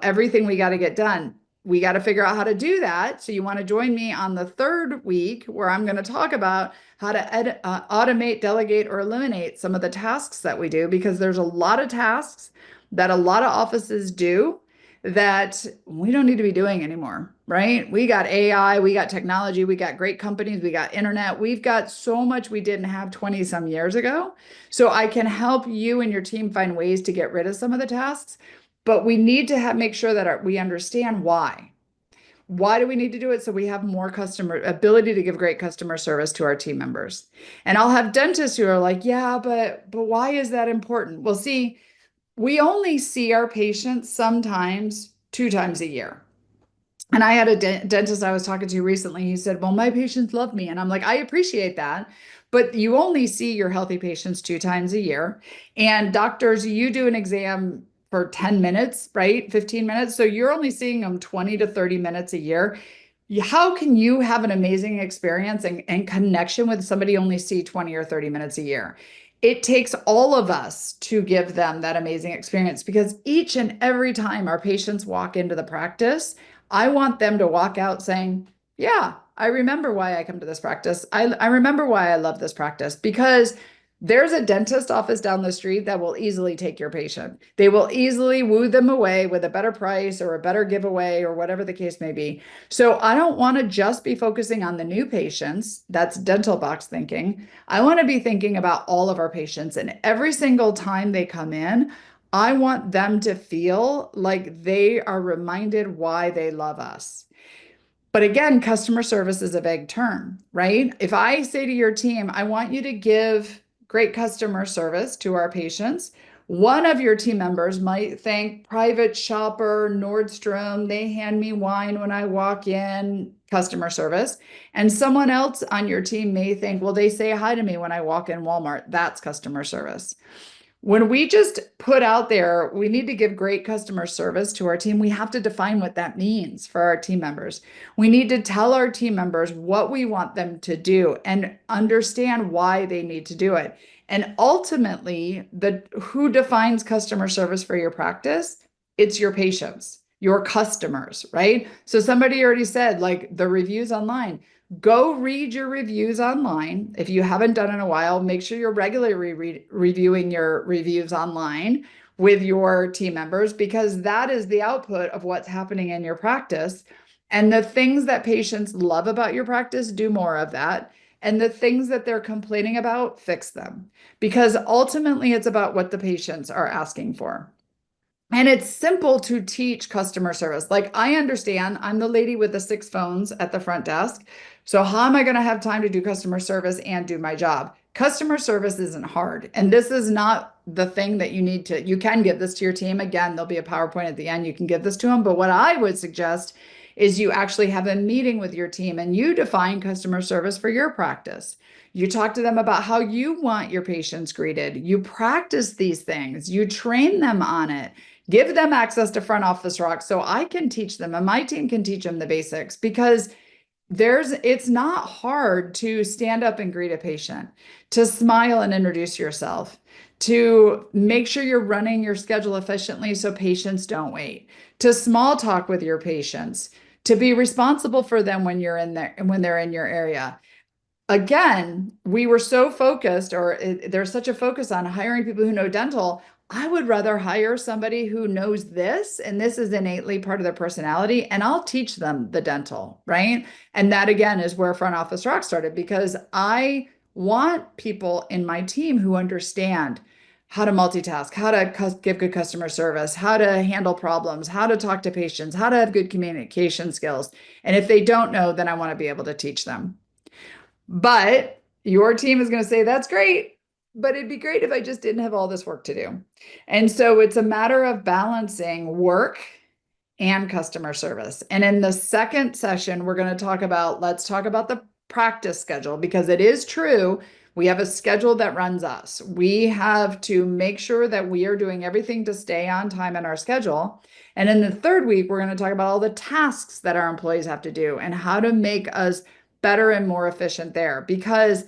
everything we got to get done. We got to figure out how to do that. So you want to join me on the third week where I'm going to talk about how to automate, delegate, or eliminate some of the tasks that we do, because there's a lot of tasks that a lot of offices do that we don't need to be doing anymore, right? We got AI, we got technology, we got great companies, we got internet. We've got so much we didn't have 20 some years ago. So I can help you and your team find ways to get rid of some of the tasks, but we need to make sure that we understand why. Why do we need to do it? So we have more customer ability to give great customer service to our team members. And I'll have dentists who are like, yeah, but why is that important? Well, see, we only see our patients sometimes 2 times a year. And I had a dentist I was talking to recently. He said, well, my patients love me. And I'm like, I appreciate that. But you only see your healthy patients 2 times a year. And doctors, you do an exam for 10 minutes, right? 15 minutes. So you're only seeing them 20 to 30 minutes a year. How can you have an amazing experience and connection with somebody you only see 20 or 30 minutes a year? It takes all of us to give them that amazing experience, because each and every time our patients walk into the practice, I want them to walk out saying, yeah, I remember why I come to this practice. I remember why I love this practice, because there's a dentist office down the street that will easily take your patient. They will easily woo them away with a better price or a better giveaway or whatever the case may be. So I don't want to just be focusing on the new patients. That's dental box thinking. I want to be thinking about all of our patients. And every single time they come in, I want them to feel like they are reminded why they love us. But again, customer service is a vague term, right? If I say to your team, I want you to give great customer service to our patients, One of your team members might think private shopper, Nordstrom, they hand me wine when I walk in, customer service. And someone else on your team may think, well, they say hi to me when I walk in Walmart. That's customer service. When we just put out there, we need to give great customer service to our team. We have to define what that means for our team members. We need to tell our team members what we want them to do and understand why they need to do it. And ultimately, the who defines customer service for your practice? It's your patients, your customers, right? So somebody already said, like the reviews online. Go read your reviews online. If you haven't done it in a while, make sure you're regularly reviewing your reviews online with your team members, because that is the output of what's happening in your practice. And the things that patients love about your practice, do more of that. And the things that they're complaining about, fix them. Because ultimately, it's about what the patients are asking for. And it's simple to teach customer service. Like, I understand I'm the lady with the six phones at the front desk. So, how am I going to have time to do customer service and do my job? Customer service isn't hard. And this is not the thing that you need to, you can give this to your team. Again, there'll be a PowerPoint at the end. You can give this to them. But what I would suggest is you actually have a meeting with your team and you define customer service for your practice. You talk to them about how you want your patients greeted. You practice these things, you train them on it. Give them access to front office rocks so I can teach them and my team can teach them the basics, because it's not hard to stand up and greet a patient, to smile and introduce yourself, to make sure you're running your schedule efficiently so patients don't wait, to small talk with your patients, to be responsible for them when you're in there, when they're in your area. Again, we were so focused, or there's such a focus on hiring people who know dental. I would rather hire somebody who knows this, and this is innately part of their personality, and I'll teach them the dental, right? And that again is where Front Office Rock started, because I want people in my team who understand how to multitask, how to give good customer service, how to handle problems, how to talk to patients, how to have good communication skills. And if they don't know, then I want to be able to teach them. But your team is going to say, that's great, but it'd be great if I just didn't have all this work to do. And so it's a matter of balancing work and customer service. And in the second session, we're going to talk about, let's talk about the practice schedule, because it is true. We have a schedule that runs us. We have to make sure that we are doing everything to stay on time in our schedule. And in the third week, we're going to talk about all the tasks that our employees have to do and how to make us better and more efficient there, because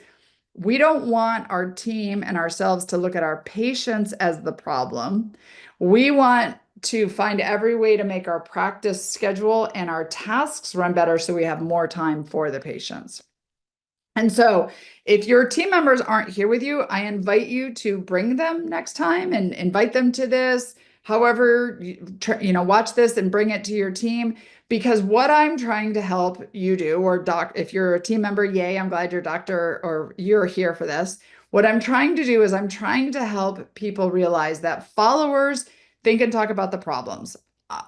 we don't want our team and ourselves to look at our patients as the problem. We want to find every way to make our practice schedule and our tasks run better so we have more time for the patients. And so if your team members aren't here with you, I invite you to bring them next time and invite them to this. However, watch this and bring it to your team, because what I'm trying to help you do, or if you're a team member, yay, I'm glad you're a doctor or you're here for this. What I'm trying to do is I'm trying to help people realize that followers think and talk about the problems.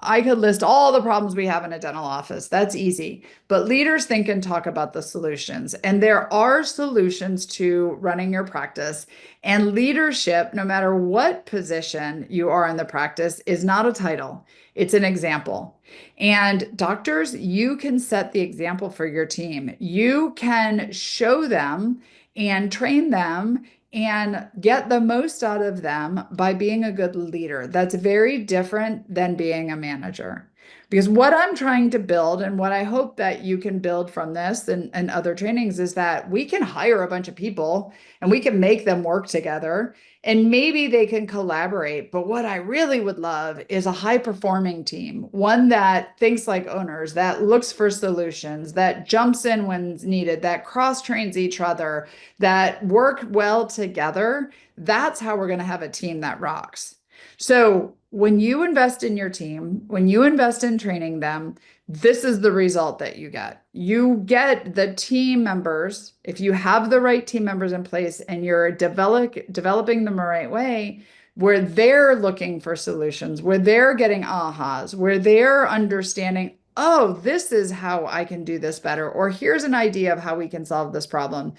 I could list all the problems we have in a dental office. That's easy. But leaders think and talk about the solutions. And there are solutions to running your practice. And leadership, no matter what position you are in the practice, is not a title. It's an example. And doctors, you can set the example for your team. You can show them and train them and get the most out of them by being a good leader. That's very different than being a manager. Because what I'm trying to build, and what I hope that you can build from this and other trainings, is that we can hire a bunch of people and we can make them work together and maybe they can collaborate. But what I really would love is a high performing team, one that thinks like owners, that looks for solutions, that jumps in when needed, that cross trains each other, that work well together. That's how we're going to have a team that rocks. So when you invest in your team, when you invest in training them, this is the result that you get. You get the team members. If you have the right team members in place and you're developing them the right way, where they're looking for solutions, where they're getting ahas, where they're understanding, oh, this is how I can do this better, or here's an idea of how we can solve this problem.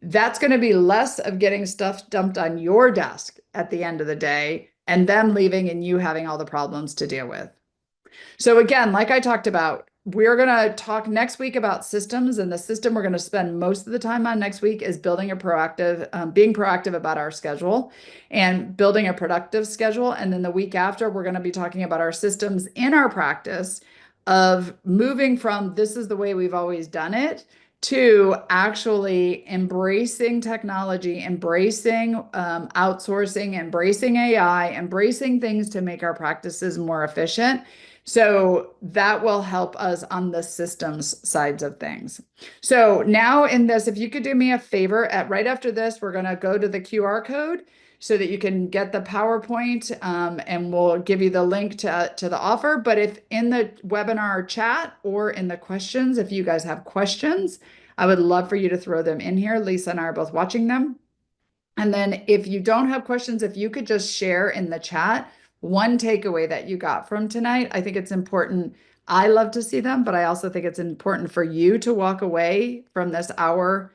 That's going to be less of getting stuff dumped on your desk at the end of the day and them leaving and you having all the problems to deal with. So again, like I talked about, we're going to talk next week about systems, and the system we're going to spend most of the time on next week is building a proactive, being proactive about our schedule and building a productive schedule. And then the week after, we're going to be talking about our systems in our practice of moving from this is the way we've always done it to actually embracing technology, embracing outsourcing, embracing AI, embracing things to make our practices more efficient. So that will help us on the systems sides of things. So now in this, if you could do me a favor, at right after this, we're going to go to the QR code so that you can get the PowerPoint, and we'll give you the link to the offer. But if in the webinar chat or in the questions, if you guys have questions, I would love for you to throw them in here. Lisa and I are both watching them. And then if you don't have questions, if you could just share in the chat one takeaway that you got from tonight, I think it's important. I love to see them, but I also think it's important for you to walk away from this hour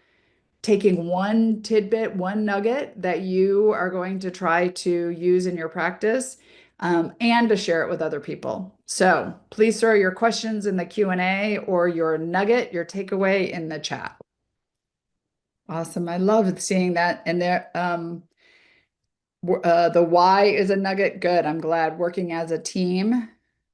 taking one tidbit, one nugget that you are going to try to use in your practice, and to share it with other people. So please throw your questions in the Q&A or your nugget, your takeaway in the chat. Awesome. I love seeing that. And there, the why is a nugget. Good. I'm glad. Working as a team.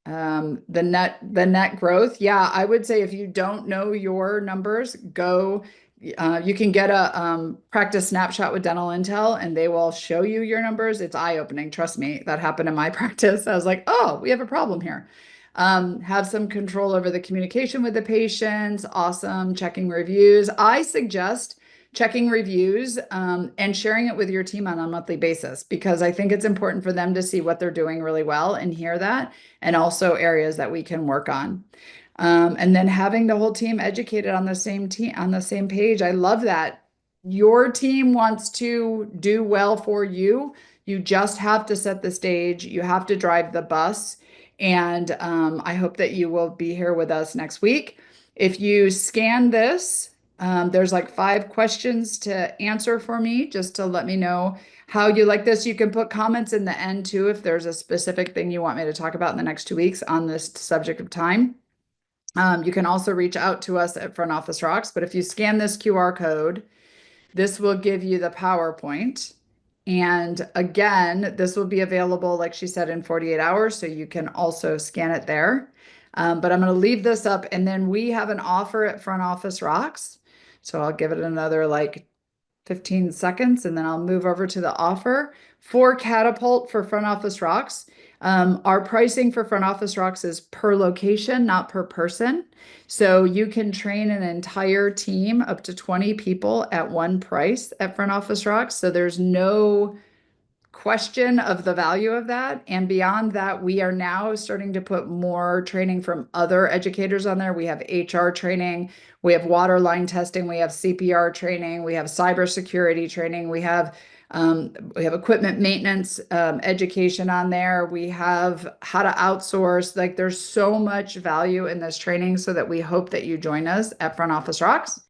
The net growth. Yeah, I would say if you don't know your numbers, go. You can get a practice snapshot with Dental Intel, and they will show you your numbers. It's eye-opening. Trust me, that happened in my practice. I was like, oh, we have a problem here. Have some control over the communication with the patients. Awesome. Checking reviews. I suggest checking reviews, and sharing it with your team on a monthly basis, because I think it's important for them to see what they're doing really well and hear that, and also areas that we can work on. And then having the whole team educated on the same page. I love that. Your team wants to do well for you. You just have to set the stage. You have to drive the bus. And I hope that you will be here with us next week. If you scan this, there's like 5 questions to answer for me, just to let me know how you like this. You can put comments in the end too, if there's a specific thing you want me to talk about in the next 2 weeks on this subject of time. You can also reach out to us at Front Office Rocks, but if you scan this QR code, this will give you the PowerPoint. And again, this will be available, like she said, in 48 hours, so you can also scan it there. But I'm going to leave this up, and then we have an offer at Front Office Rocks. So I'll give it another like 15 seconds, and then I'll move over to the offer for Catapult for Front Office Rocks. Our pricing for Front Office Rocks is per location, not per person. So you can train an entire team up to 20 people at one price at Front Office Rocks. So there's no question of the value of that. And beyond that, we are now starting to put more training from other educators on there. We have HR training, we have water line testing, we have CPR training, we have cybersecurity training, we have equipment maintenance education on there. We have how to outsource. Like, there's so much value in this training, so that we hope that you join us at Front Office Rocks.